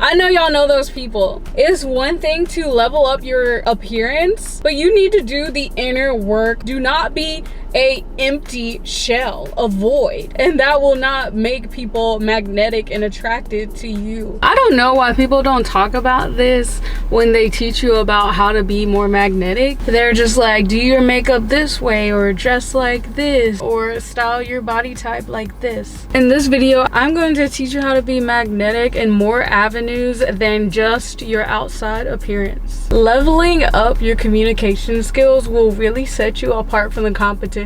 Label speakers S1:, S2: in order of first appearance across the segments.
S1: I know y'all know those people. It's one thing to level up your appearance, but you need to do the inner work. Do not be a empty shell, a void, and that will not make people magnetic and attracted to you. I don't know why people don't talk about this when they teach you about how to be more magnetic. They're just like, do your makeup this way, or dress like this, or style your body type like this. In this video, I'm going to teach you how to be magnetic in more avenues than just your outside appearance. Leveling up your communication skills will really set you apart from the competition,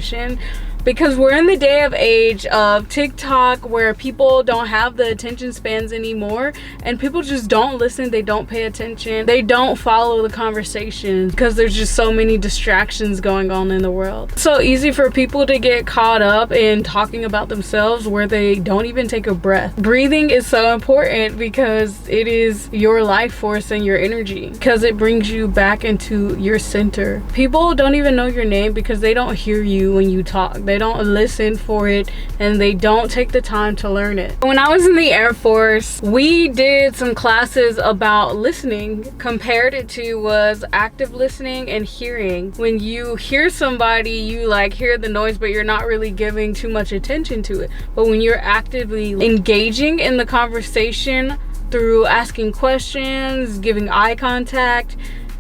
S1: because we're in the day of age of TikTok where people don't have the attention spans anymore, and people just don't listen, they don't pay attention, they don't follow the conversation because there's just so many distractions going on in the world. It's so easy for people to get caught up in talking about themselves where they don't even take a breath. Breathing is so important because it is your life force and your energy, because it brings you back into your center. People don't even know your name because they don't hear you when you talk. They don't listen for it, and they don't take the time to learn it. When I was in the Air Force, we did some classes about listening. Compared it to was active listening and hearing. When you hear somebody, you like hear the noise, but you're not really giving too much attention to it. But when you're actively engaging in the conversation through asking questions, giving eye contact,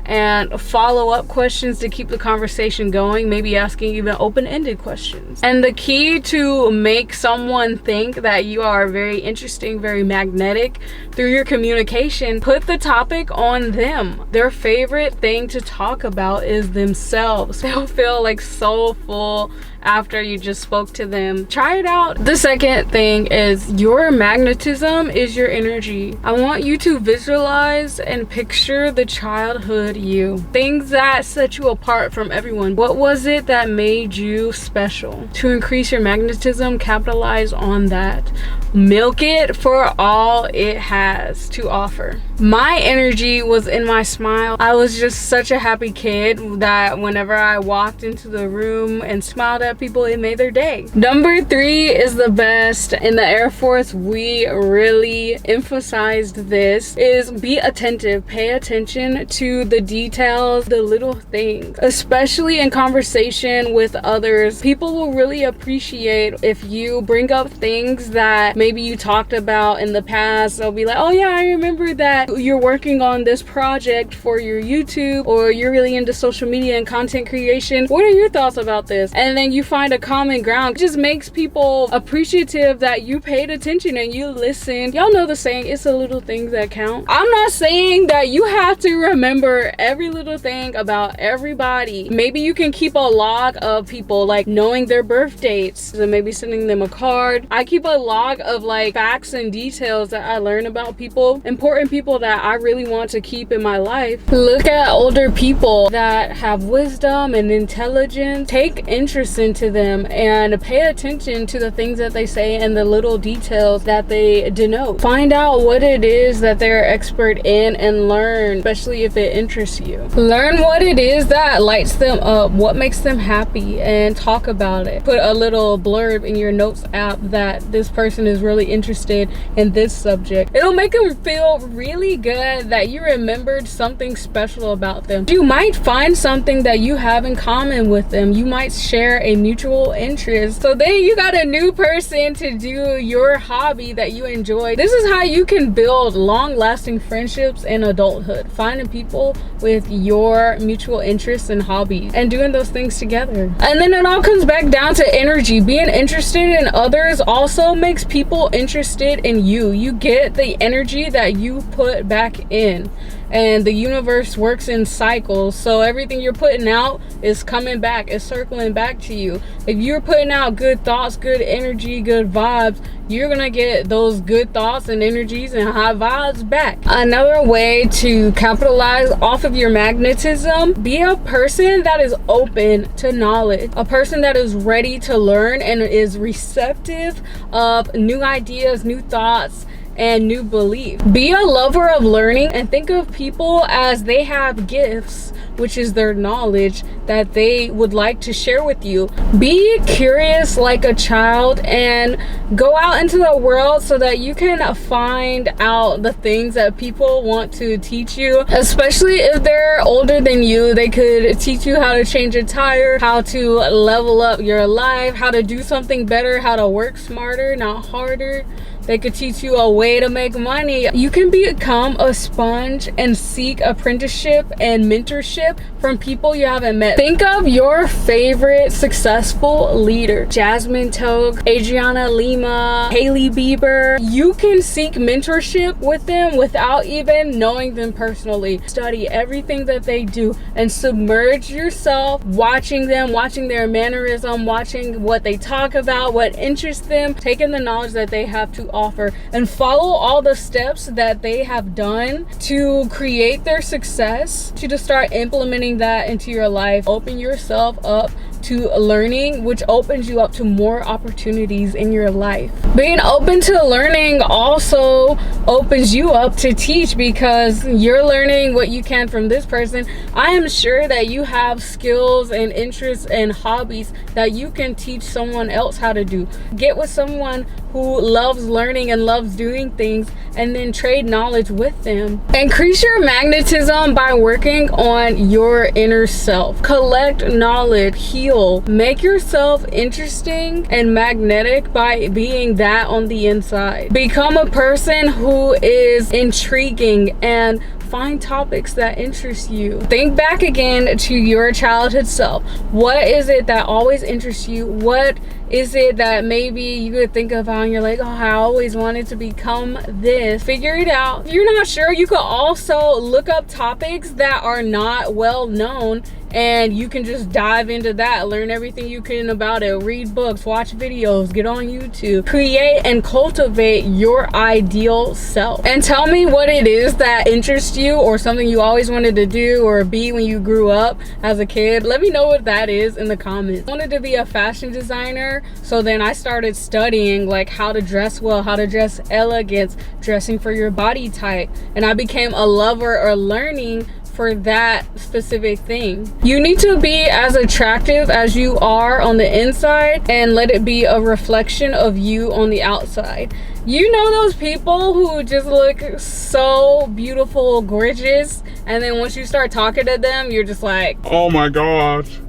S1: and follow-up questions to keep the conversation going, maybe asking even open-ended questions. And the key to make someone think that you are very interesting, very magnetic through your communication, put the topic on them. Their favorite thing to talk about is themselves. They'll feel like so full after you just spoke to them. Try it out. The second thing is your magnetism is your energy. I want you to visualize and picture the childhood you. Things that set you apart from everyone. What was it that made you special? To increase your magnetism, capitalize on that. Milk it for all it has to offer. My energy was in my smile. I was just such a happy kid that whenever I walked into the room and smiled at people, it made their day. Number 3 is the best. In the Air Force, we really emphasized this, is be attentive. Pay attention to the details, the little things, especially in conversation with others. People will really appreciate if you bring up things that maybe you talked about in the past. They'll be like, oh yeah, I remember that you're working on this project for your YouTube, or you're really into social media and content creation. What are your thoughts about this? And then you find a common ground. It just makes people appreciative that you paid attention and you listened. Y'all know the saying, it's the little things that count. I'm not saying that you have to remember every little thing about everybody. Maybe you can keep a log of people, like knowing their birth dates, and maybe sending them a card. I keep a log of like facts and details that I learn about people, important people that I really want to keep in my life. Look at older people that have wisdom and intelligence. Take interest into them and pay attention to the things that they say and the little details that they denote. Find out what it is that they're expert in and learn, especially if it interests you. Learn what it is that lights them up, what makes them happy, and talk about it. Put a little blurb in your notes app that this person is really interested in this subject. It'll make them feel really good that you remembered something special about them. You might find something that you have in common with them. You might share a mutual interest. So then you got a new person to do your hobby that you enjoy. This is how you can build long-lasting friendships in adulthood. Finding people with your mutual interests and hobbies and doing those things together. And then it all comes back down to energy. Being interested in others also makes people interested in you. You get the energy that you put back in, and the universe works in cycles, so everything you're putting out is coming back, is circling back to you. If you're putting out good thoughts, good energy, good vibes, you're gonna get those good thoughts and energies and high vibes back. Another way to capitalize off of your magnetism, be a person that is open to knowledge, a person that is ready to learn and is receptive of new ideas, new thoughts, and new belief. Be a lover of learning and think of people as they have gifts, which is their knowledge that they would like to share with you. Be curious like a child and go out into the world so that you can find out the things that people want to teach you, especially if they're older than you. They could teach you how to change a tire, how to level up your life, how to do something better, how to work smarter, not harder. They could teach you a way to make money. You can become a sponge and seek apprenticeship and mentorship from people you haven't met. Think of your favorite successful leader. Jasmine Togue, Adriana Lima, Hailey Bieber. You can seek mentorship with them without even knowing them personally. Study everything that they do and submerge yourself watching them, watching their mannerism, watching what they talk about, what interests them, taking the knowledge that they have to offer, and follow all the steps that they have done to create their success, to just start implementing that into your life. Open yourself up to learning, which opens you up to more opportunities in your life. Being open to learning also opens you up to teach, because you're learning what you can from this person. I am sure that you have skills and interests and hobbies that you can teach someone else how to do. Get with someone who loves learning and loves doing things, and then trade knowledge with them. Increase your magnetism by working on your inner self. Collect knowledge, heal, make yourself interesting and magnetic by being that on the inside. Become a person who is intriguing and find topics that interest you. Think back again to your childhood self. What is it that always interests you? What is it that maybe you could think of and you're like, oh, I always wanted to become this? Figure it out. If you're not sure, you could also look up topics that are not well known, and you can just dive into that, learn everything you can about it, read books, watch videos, get on YouTube. Create and cultivate your ideal self. And tell me what it is that interests you, or something you always wanted to do or be when you grew up as a kid. Let me know what that is in the comments. I wanted to be a fashion designer, so then I started studying like how to dress well, how to dress elegance, dressing for your body type, and I became a lover or learning for that specific thing. You need to be as attractive as you are on the inside, and let it be a reflection of you on the outside. You know those people who just look so beautiful, gorgeous, and then once you start talking to them, you're just like, oh my gosh,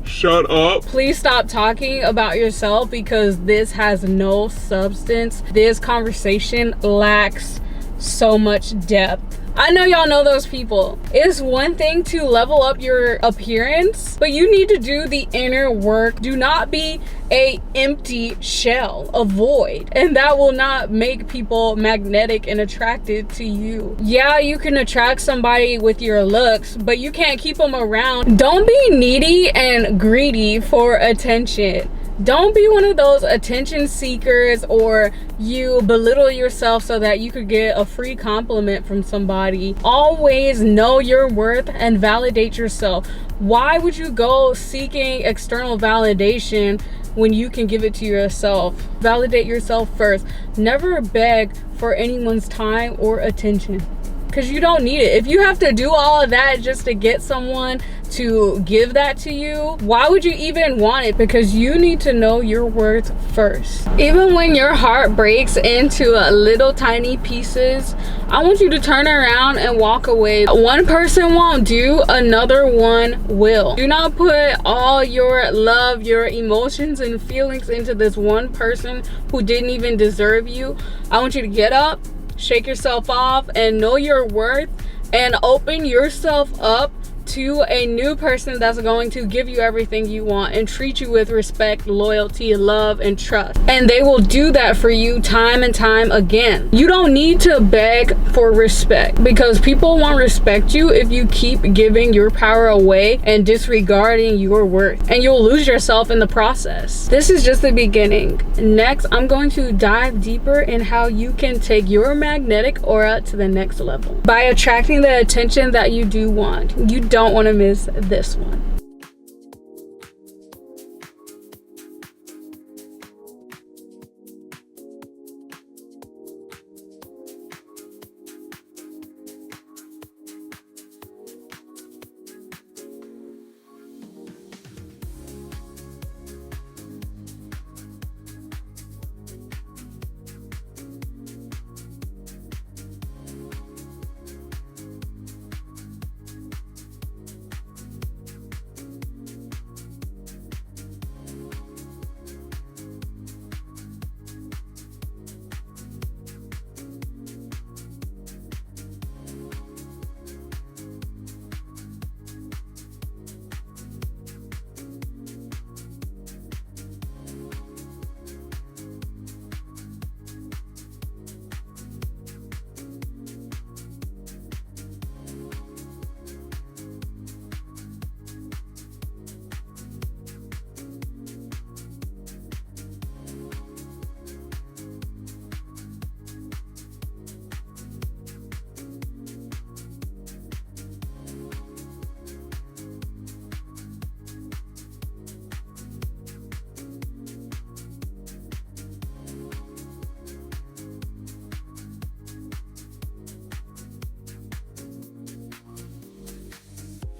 S1: shut up. Please stop talking about yourself, because this has no substance. This conversation lacks so much depth. I know y'all know those people. It's one thing to level up your appearance, but you need to do the inner work. Do not be a empty shell, a void, and that will not make people magnetic and attracted to you. Yeah, you can attract somebody with your looks, but you can't keep them around. Don't be needy and greedy for attention. Don't be one of those attention seekers, or you belittle yourself so that you could get a free compliment from somebody. Always know your worth and validate yourself. Why would you go seeking external validation when you can give it to yourself? Validate yourself first. Never beg for anyone's time or attention, because you don't need it. If you have to do all of that just to get someone to give that to you, why would you even want it? Because you need to know your worth first. Even when your heart breaks into little tiny pieces, I want you to turn around and walk away. One person won't do, another one will. Do not put all your love, your emotions and feelings into this one person who didn't even deserve you. I want you to get up, shake yourself off, and know your worth, and open yourself up to a new person that's going to give you everything you want and treat you with respect, loyalty, love, and trust. And they will do that for you time and time again. You don't need to beg for respect, because people won't respect you if you keep giving your power away and disregarding your worth, and you'll lose yourself in the process. This is just the beginning. Next, I'm going to dive deeper in how you can take your magnetic aura to the next level by attracting the attention that you do want. You don't want to miss this one.